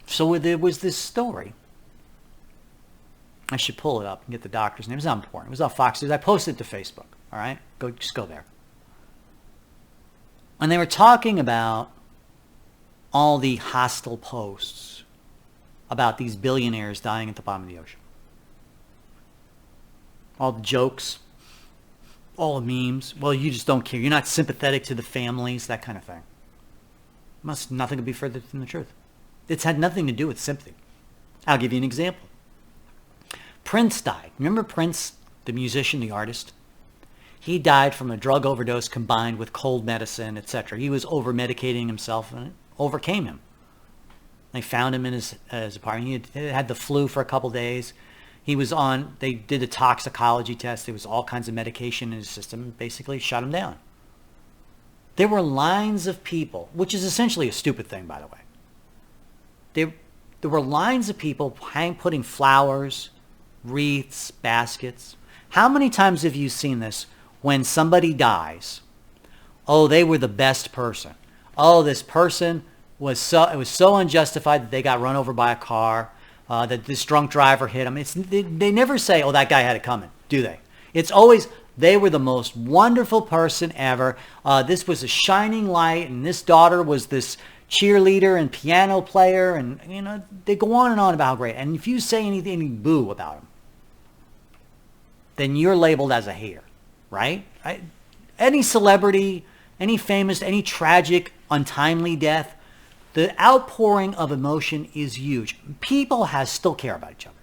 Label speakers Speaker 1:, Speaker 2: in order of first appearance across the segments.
Speaker 1: So there was this story. I should pull it up and get the doctor's name. It was not important. It was on Fox News. I posted it to Facebook. All right? Just go there. And they were talking about all the hostile posts about these billionaires dying at the bottom of the ocean. All the jokes, all the memes. Well, you just don't care. You're not sympathetic to the families, that kind of thing. Nothing could be further from the truth. It's had nothing to do with sympathy. I'll give you an example. Prince died. Remember Prince, the musician, the artist? He died from a drug overdose combined with cold medicine, etc. He was over-medicating himself, and it overcame him. They found him in his apartment. He had the flu for a couple days. They did a toxicology test. There was all kinds of medication in his system, basically shut him down. There were lines of people, which is essentially a stupid thing, by the way. There were lines of people putting flowers, wreaths, baskets. How many times have you seen this when somebody dies? Oh, they were the best person. Oh, this person it was so unjustified that they got run over by a car, that this drunk driver hit them. They never say, oh, that guy had it coming, do they? It's always, they were the most wonderful person ever. This was a shining light, and this daughter was this cheerleader and piano player, and they go on and on about how great. And if you say any boo about them, then you're labeled as a hater, right? Any celebrity, any famous, any tragic, untimely death, the outpouring of emotion is huge. People still care about each other.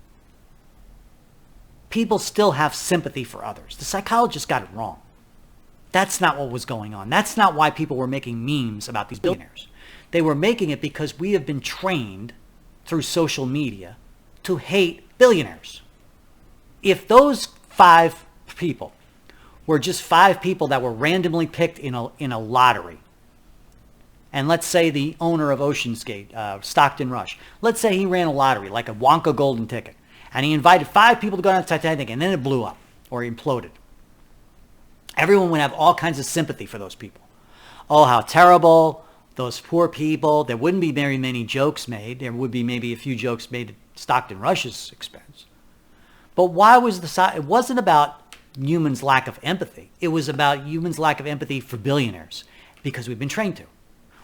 Speaker 1: People still have sympathy for others. The psychologists got it wrong. That's not what was going on. That's not why people were making memes about these billionaires. They were making it because we have been trained through social media to hate billionaires. If those 5 people were just 5 people that were randomly picked in a lottery, and let's say the owner of Oceansgate, Stockton Rush, let's say he ran a lottery, like a Wonka golden ticket, and he invited 5 people to go down the Titanic, and then it blew up or imploded. Everyone would have all kinds of sympathy for those people. Oh, how terrible, those poor people. There wouldn't be very many jokes made. There would be maybe a few jokes made at Stockton Rush's expense. But why was it wasn't about humans' lack of empathy. It was about humans' lack of empathy for billionaires, because we've been trained to.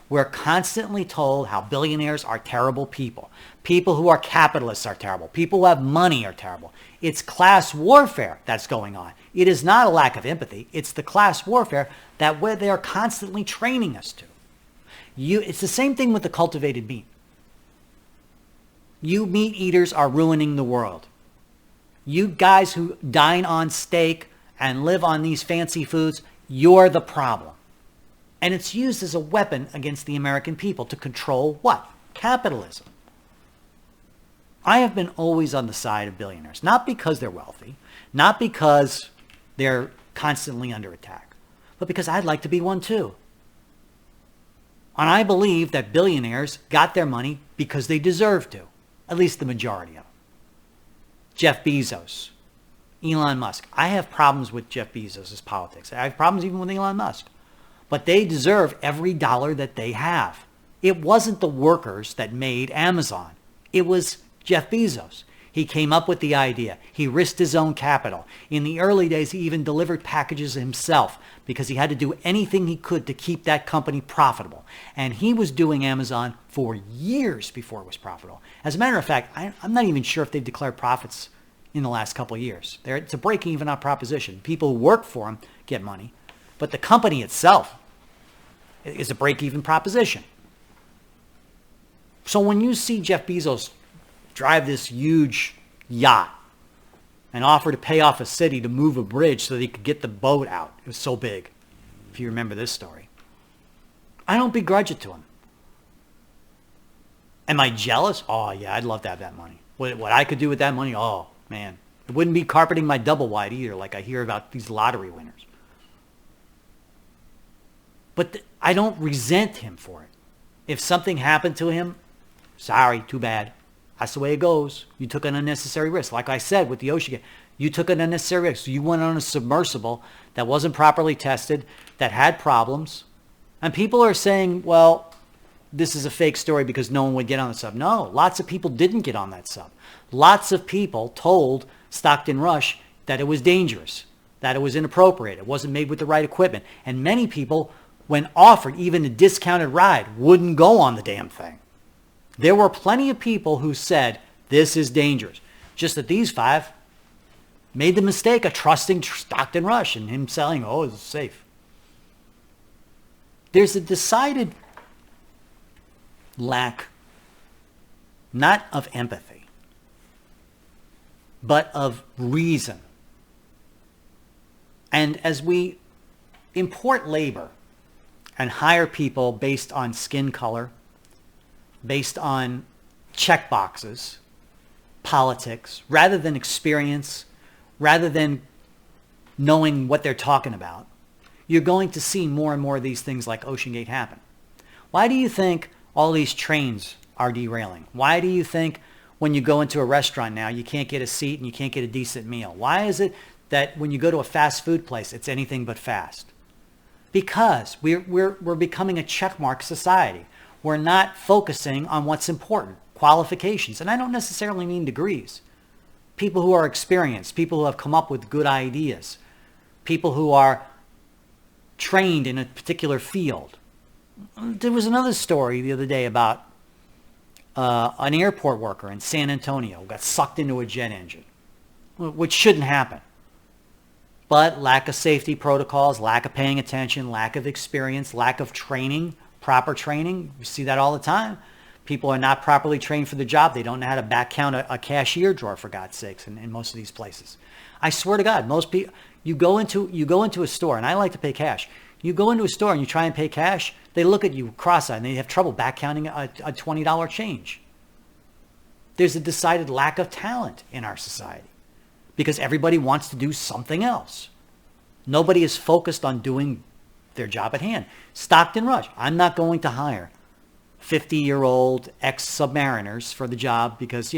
Speaker 1: We're constantly told how billionaires are terrible people. People who are capitalists are terrible. People who have money are terrible. It's class warfare that's going on. It is not a lack of empathy. It's the class warfare that they are constantly training us to. It's the same thing with the cultivated meat. You meat eaters are ruining the world. You guys who dine on steak and live on these fancy foods, you're the problem. And it's used as a weapon against the American people to control what? Capitalism. I have been always on the side of billionaires, not because they're wealthy, not because they're constantly under attack, but because I'd like to be one too. And I believe that billionaires got their money because they deserve to, at least the majority of them. Jeff Bezos, Elon Musk. I have problems with Jeff Bezos' politics. I have problems even with Elon Musk. But they deserve every dollar that they have. It wasn't the workers that made Amazon. It was Jeff Bezos. He came up with the idea. He risked his own capital. In the early days, he even delivered packages himself because he had to do anything he could to keep that company profitable. And he was doing Amazon for years before it was profitable. As a matter of fact, I'm not even sure if they've declared profits in the last couple of years. It's a break-even proposition. People who work for him get money, but the company itself is a break-even proposition. So when you see Jeff Bezos drive this huge yacht and offer to pay off a city to move a bridge so that he could get the boat out, it was so big, if you remember this story, I don't begrudge it to him. Am I jealous? Oh, yeah, I'd love to have that money. What I could do with that money, oh, man. It wouldn't be carpeting my double wide either, like I hear about these lottery winners. But I don't resent him for it. If something happened to him, sorry, too bad. That's the way it goes. You took an unnecessary risk. Like I said with the ocean, you took an unnecessary risk. You went on a submersible that wasn't properly tested, that had problems. And people are saying, well, this is a fake story because no one would get on the sub. No, lots of people didn't get on that sub. Lots of people told Stockton Rush that it was dangerous, that it was inappropriate, it wasn't made with the right equipment. And many people, when offered even a discounted ride, wouldn't go on the damn thing. There were plenty of people who said, this is dangerous. Just that these 5 made the mistake of trusting Stockton Rush and him selling, oh, it's safe. There's a decided lack, not of empathy, but of reason. And as we import labor and hire people based on skin color, based on check boxes, politics, rather than experience, rather than knowing what they're talking about, you're going to see more and more of these things like OceanGate happen. Why do you think all these trains are derailing? Why do you think when you go into a restaurant now, you can't get a seat and you can't get a decent meal? Why is it that when you go to a fast food place, it's anything but fast? Because we're becoming a checkmark society. We're not focusing on what's important, qualifications. And I don't necessarily mean degrees. People who are experienced, people who have come up with good ideas, people who are trained in a particular field. There was another story the other day about an airport worker in San Antonio who got sucked into a jet engine, which shouldn't happen. But lack of safety protocols, lack of paying attention, lack of experience, lack of training, proper training. We see that all the time. People are not properly trained for the job. They don't know how to back count a cashier drawer, for God's sakes, in most of these places. I swear to God, most people, you go into a store, and I like to pay cash. You go into a store and you try and pay cash, they look at you cross-eyed and they have trouble back counting a $20 change. There's a decided lack of talent in our society because everybody wants to do something else. Nobody is focused on doing their job at hand. Stockton Rush, I'm not going to hire 50-year-old ex-submariners for the job because,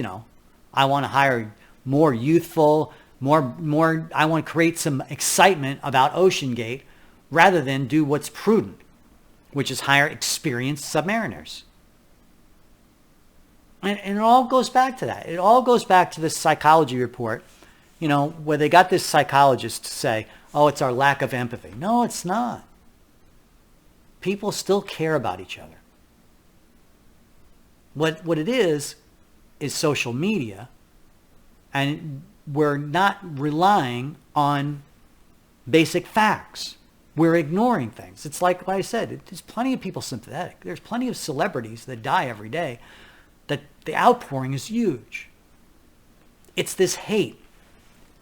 Speaker 1: I want to hire more youthful, more. I want to create some excitement about OceanGate rather than do what's prudent, which is hire experienced submariners. And it all goes back to that. It all goes back to this psychology report, where they got this psychologist to say, oh, it's our lack of empathy. No, it's not. People still care about each other. What it is social media, and we're not relying on basic facts. We're ignoring things. It's like what I said. There's plenty of people sympathetic. There's plenty of celebrities that die every day. That the outpouring is huge. It's this hate.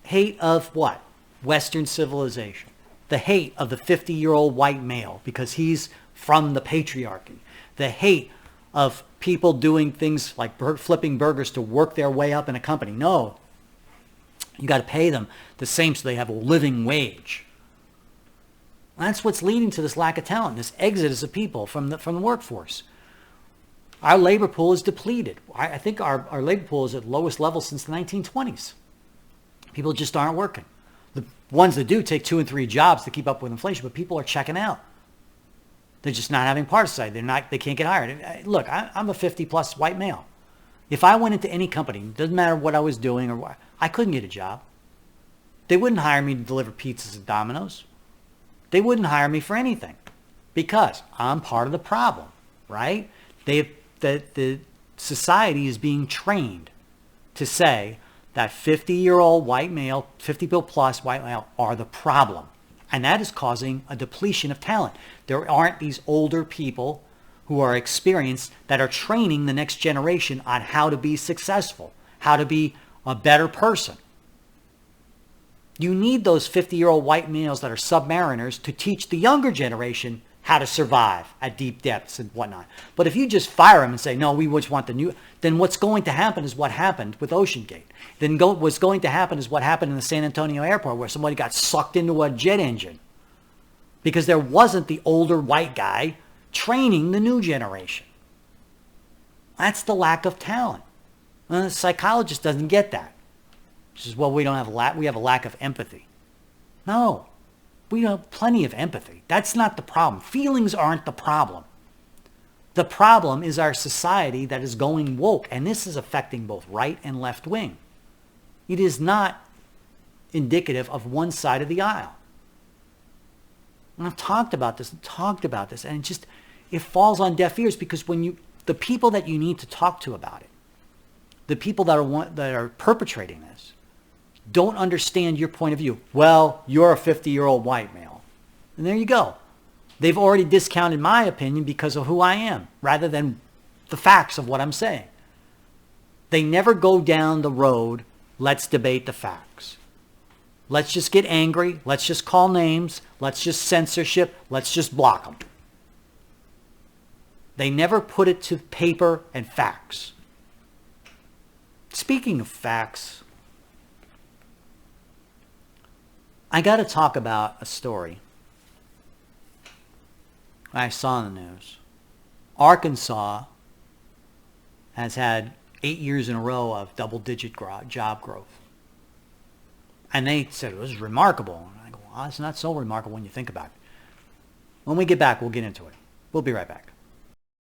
Speaker 1: Hate of what? Western civilization. The hate of the 50-year-old white male because he's from the patriarchy. The hate of people doing things like flipping burgers to work their way up in a company. No. You got to pay them the same so they have a living wage. That's what's leading to this lack of talent, this exodus of people from the workforce. Our labor pool is depleted. I think our labor pool is at lowest level since the 1920s. People just aren't working. The ones that do take 2 and 3 jobs to keep up with inflation, but people are checking out. They're just not having participate. They can't get hired. Look, I'm a 50-plus white male. If I went into any company, doesn't matter what I was doing or what, I couldn't get a job. They wouldn't hire me to deliver pizzas at Domino's. They wouldn't hire me for anything because I'm part of the problem, right? The society is being trained to say that 50-year-old white male, 50-plus white male are the problem. And that is causing a depletion of talent. There aren't these older people who are experienced that are training the next generation on how to be successful, how to be a better person. You need those 50-year-old white males that are submariners to teach the younger generation how to survive at deep depths and whatnot. But if you just fire them and say, no, we just want the new, then what's going to happen is what happened with OceanGate. Then what's going to happen is what happened in the San Antonio airport where somebody got sucked into a jet engine because there wasn't the older white guy training the new generation. That's the lack of talent. And the psychologist doesn't get that. Which is, well, we have a lack of empathy. No, we have plenty of empathy. That's not the problem. Feelings aren't the problem. The problem is our society that is going woke, and this is affecting both right and left wing. It is not indicative of one side of the aisle. And I've talked about this, and it falls on deaf ears because the people that you need to talk to about it, the people that are perpetrating this, don't understand your point of view. Well, you're a 50-year-old white male. And there you go. They've already discounted my opinion because of who I am, rather than the facts of what I'm saying. They never go down the road, let's debate the facts. Let's just get angry. Let's just call names. Let's just censorship. Let's just block them. They never put it to paper and facts. Speaking of facts, I got to talk about a story I saw in the news. Arkansas has had 8 years in a row of double-digit job growth. And they said it was remarkable. And I go, well, it's not so remarkable when you think about it. When we get back, we'll get into it. We'll be right back.